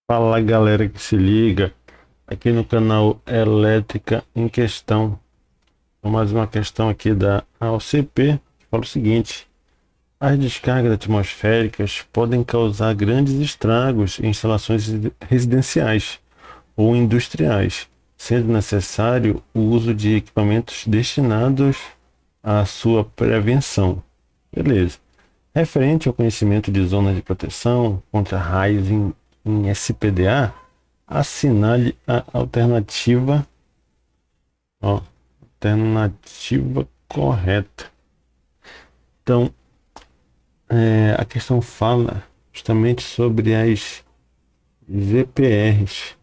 Fala galera que se liga aqui no canal Elétrica em Questão. Mais uma questão aqui da AOCP. Fala o seguinte: as descargas atmosféricas podem causar grandes estragos em instalações residenciais ou industriais, sendo necessário o uso de equipamentos destinados à sua prevenção. Beleza. Referente ao conhecimento de zonas de proteção contra raios em SPDA, assinale a alternativa, ó, alternativa correta. Então, a questão fala justamente sobre as ZPRs.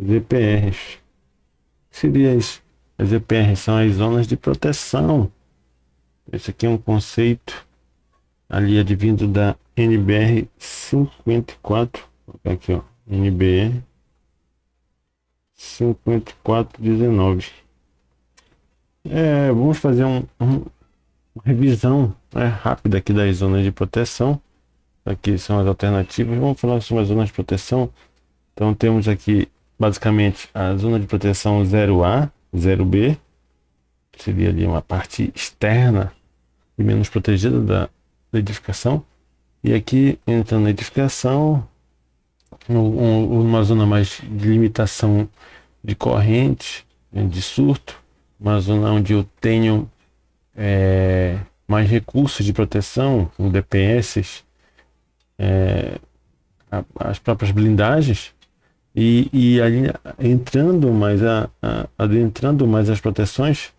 ZPRs. O que seria as ZPRs? São as zonas de proteção. Esse aqui é um conceito ali advindo da NBR 54. Vou colocar aqui, ó, NBR 5419. Vamos fazer uma revisão, rápida aqui das zonas de proteção. Aqui são as alternativas. Vamos falar sobre as zonas de proteção. Então temos aqui basicamente a zona de proteção 0A, 0B, que seria ali uma parte externa e menos protegida da edificação. E aqui entra na edificação, uma zona mais de limitação de corrente, de surto, uma zona onde eu tenho mais recursos de proteção, com DPS, as próprias blindagens, e ali entrando mais adentrando mais as proteções,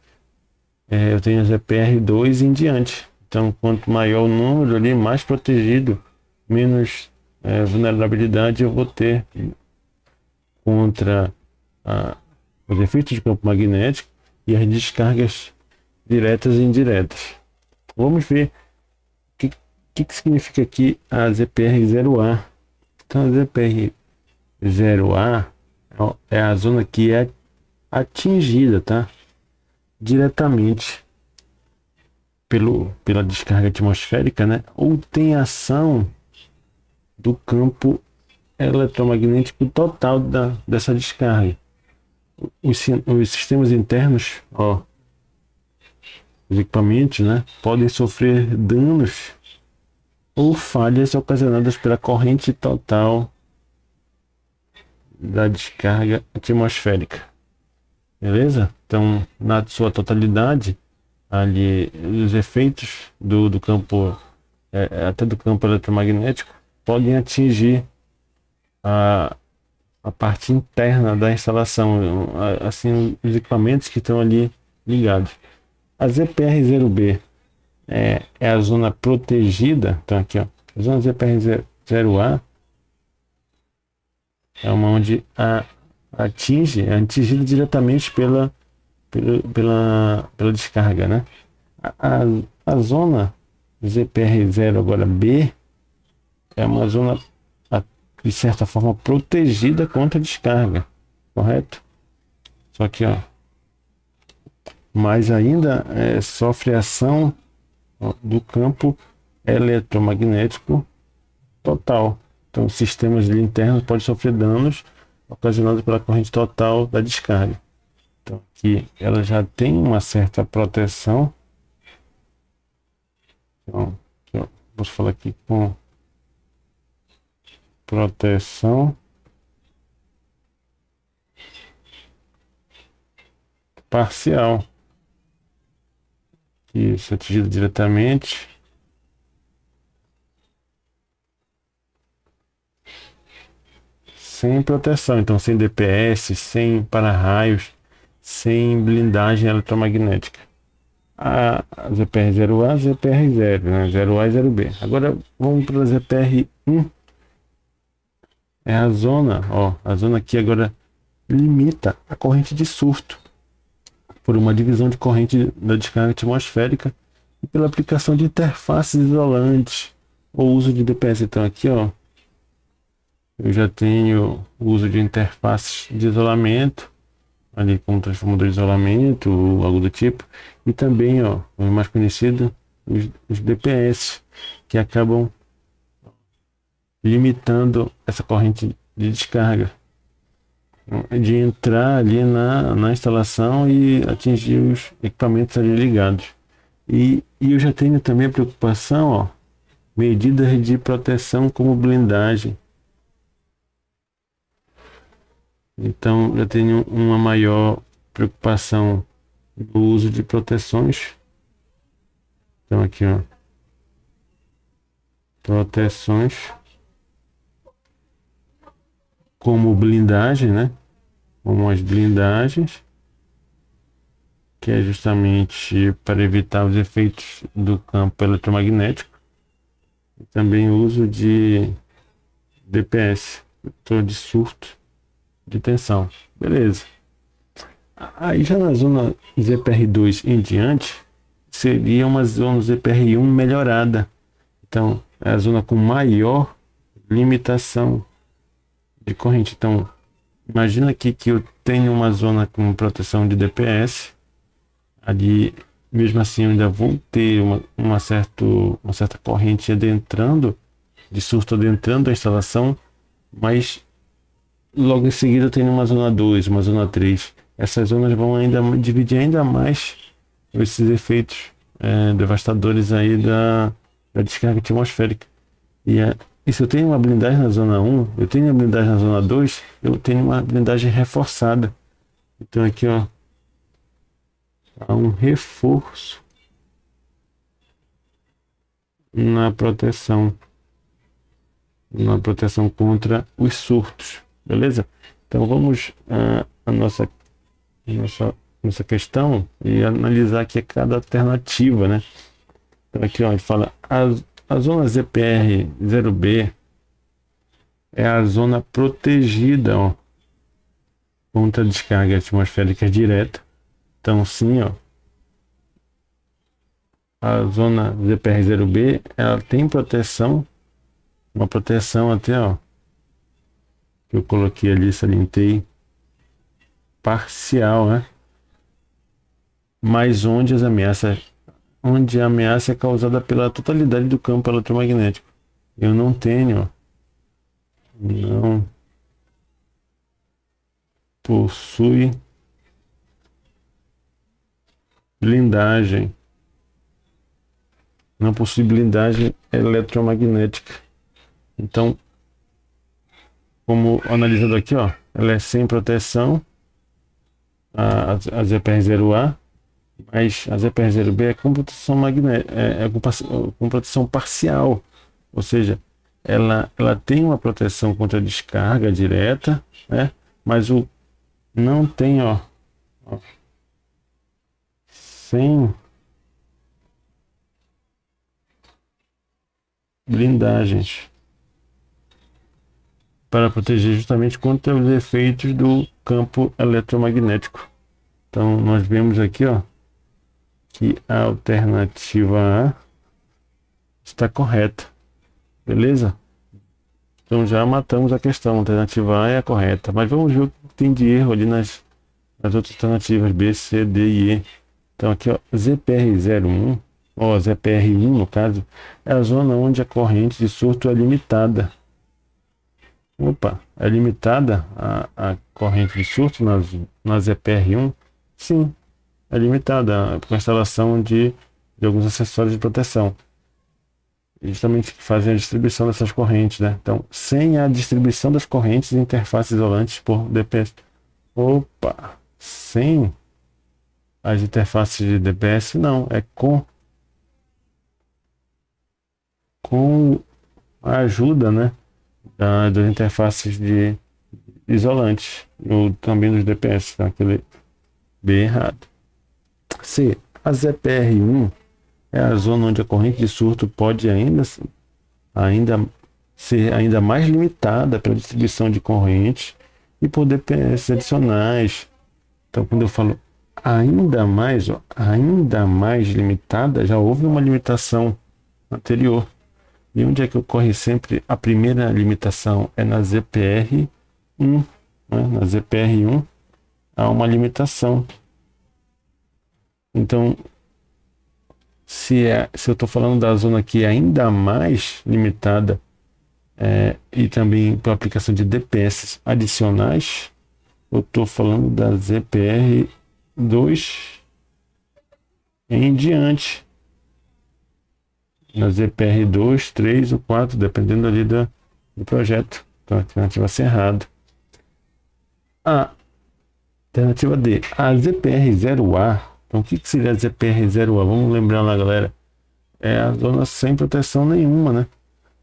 eu tenho as EPR2 em diante. Então, quanto maior o número ali, mais protegido, menos vulnerabilidade eu vou ter contra os efeitos de campo magnético e as descargas diretas e indiretas. Vamos ver o que significa aqui a ZPR0A. Então, a ZPR0A é a zona que é atingida, tá? Diretamente pela descarga atmosférica, né? Ou tem ação do campo eletromagnético total dessa descarga. Os sistemas internos, os equipamentos, né, podem sofrer danos ou falhas ocasionadas pela corrente total da descarga atmosférica. Beleza? Então, na sua totalidade, ali os efeitos do campo, até do campo eletromagnético, podem atingir a parte interna da instalação, assim, os equipamentos que estão ali ligados. A ZPR0B é a zona protegida. Então aqui, ó, a zona ZPR0A é uma onde é atingida diretamente pela descarga, né? A zona ZPR0 agora B é uma zona de certa forma protegida contra a descarga, correto? Só que, ó, mas ainda sofre ação, ó, do campo eletromagnético total. Então, os sistemas ali internos podem sofrer danos ocasionados pela corrente total da descarga. Então, aqui ela já tem uma certa proteção. Então, aqui, ó, vou falar aqui com proteção parcial, que se atingido diretamente sem proteção, então sem DPS, sem para-raios, sem blindagem eletromagnética. A ZPR0A, ZPR0, né? 0A e 0B. Agora vamos para a ZPR1. É a zona, ó, a zona que agora limita a corrente de surto por uma divisão de corrente da descarga atmosférica e pela aplicação de interfaces isolantes ou uso de DPS. Então aqui, ó, eu já tenho o uso de interfaces de isolamento, ali como transformador de isolamento ou algo do tipo, e também, ó, o mais conhecido, os DPS, que acabam limitando essa corrente de descarga, de entrar ali na instalação e atingir os equipamentos ali ligados. E eu já tenho também a preocupação, ó, medidas de proteção como blindagem. Então já tenho uma maior preocupação no uso de proteções. Então aqui, ó, proteções como blindagem, né? Como as blindagens, que é justamente para evitar os efeitos do campo eletromagnético. E também o uso de DPS, detector de surto de tensão. Beleza. Aí já na zona ZPR2 em diante, seria uma zona ZPR1 melhorada. Então, é a zona com maior limitação de corrente. Então, imagina aqui que eu tenho uma zona com proteção de DPS. Ali, mesmo assim, eu ainda vou ter uma certa corrente adentrando, de surto adentrando a instalação, mas logo em seguida eu tenho uma zona 2, uma zona 3. Essas zonas vão ainda dividir ainda mais esses efeitos devastadores aí da descarga atmosférica. E se eu tenho uma blindagem na zona 1, eu tenho uma blindagem na zona 2, eu tenho uma blindagem reforçada. Então aqui, ó, há um reforço na proteção contra os surtos, beleza? Então vamos a nossa questão e analisar aqui cada alternativa, né? Então aqui, ó, ele fala a zona ZPR0B é a zona protegida, ó, contra descarga atmosférica direta. Então sim, ó, a zona ZPR0B ela tem proteção, uma proteção até, ó, que eu coloquei ali, salientei, parcial, né? Mas onde a ameaça é causada pela totalidade do campo eletromagnético. Eu não tenho, não possui blindagem, não possui blindagem eletromagnética. Então, como analisando aqui, ó, ela é sem proteção, a ZPR0A, mas a ZPR0B é com proteção magnética, com proteção parcial, ou seja, ela tem uma proteção contra descarga direta, né? Mas não tem, ó, sem blindagens para proteger justamente contra os efeitos do campo eletromagnético. Então nós vemos aqui, ó, que a alternativa A está correta, beleza? Então já matamos a questão, a alternativa A é a correta, mas vamos ver o que tem de erro ali nas outras alternativas B, C, D e E. Então aqui, ó, ZPR01, ou ZPR1 no caso, é a zona onde a corrente de surto é limitada. Opa, é limitada a corrente de surto na ZPR1? Sim, é limitada com a instalação de alguns acessórios de proteção, justamente que fazem a distribuição dessas correntes, né? Então, sem a distribuição das correntes e interfaces isolantes por DPS. Opa, sem as interfaces de DPS, não, é com a ajuda, né, das interfaces de isolantes, ou também dos DPS, tá? Aquele B errado. C, a ZPR1 é a zona onde a corrente de surto pode ainda ser ainda mais limitada pela distribuição de correntes e por DPS adicionais. Então, quando eu falo ainda mais, ó, ainda mais limitada, já houve uma limitação anterior. E onde é que ocorre sempre a primeira limitação? É na ZPR1, né? Na ZPR1 há uma limitação. Então, se eu estou falando da zona que é ainda mais limitada, e também para aplicação de DPS adicionais, eu estou falando da ZPR2 em diante. Na ZPR2, 3 ou 4, dependendo ali do projeto. Então, alternativa cerrada. A alternativa D, a ZPR0A. Então, o que seria a ZPR0A? Vamos lembrar lá, galera. É a zona sem proteção nenhuma, né?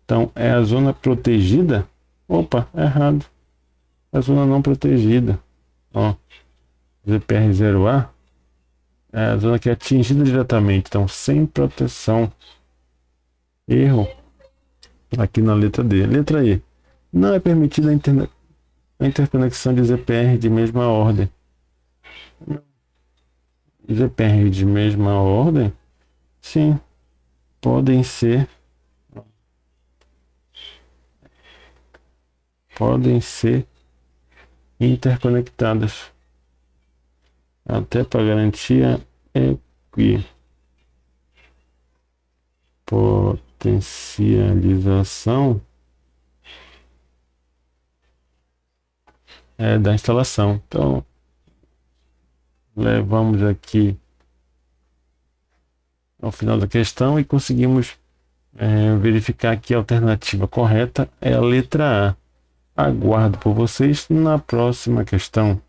Então, é a zona protegida. Opa, errado. É a zona não protegida. Ó, ZPR0A é a zona que é atingida diretamente. Então, sem proteção. Erro. Aqui na letra D. Letra E. Não é permitida a interconexão de ZPR de mesma ordem. ZPR de mesma ordem? Sim, podem ser interconectadas. Até para garantia potencialização da instalação. Então, levamos aqui ao final da questão e conseguimos verificar que a alternativa correta é a letra A. Aguardo por vocês na próxima questão.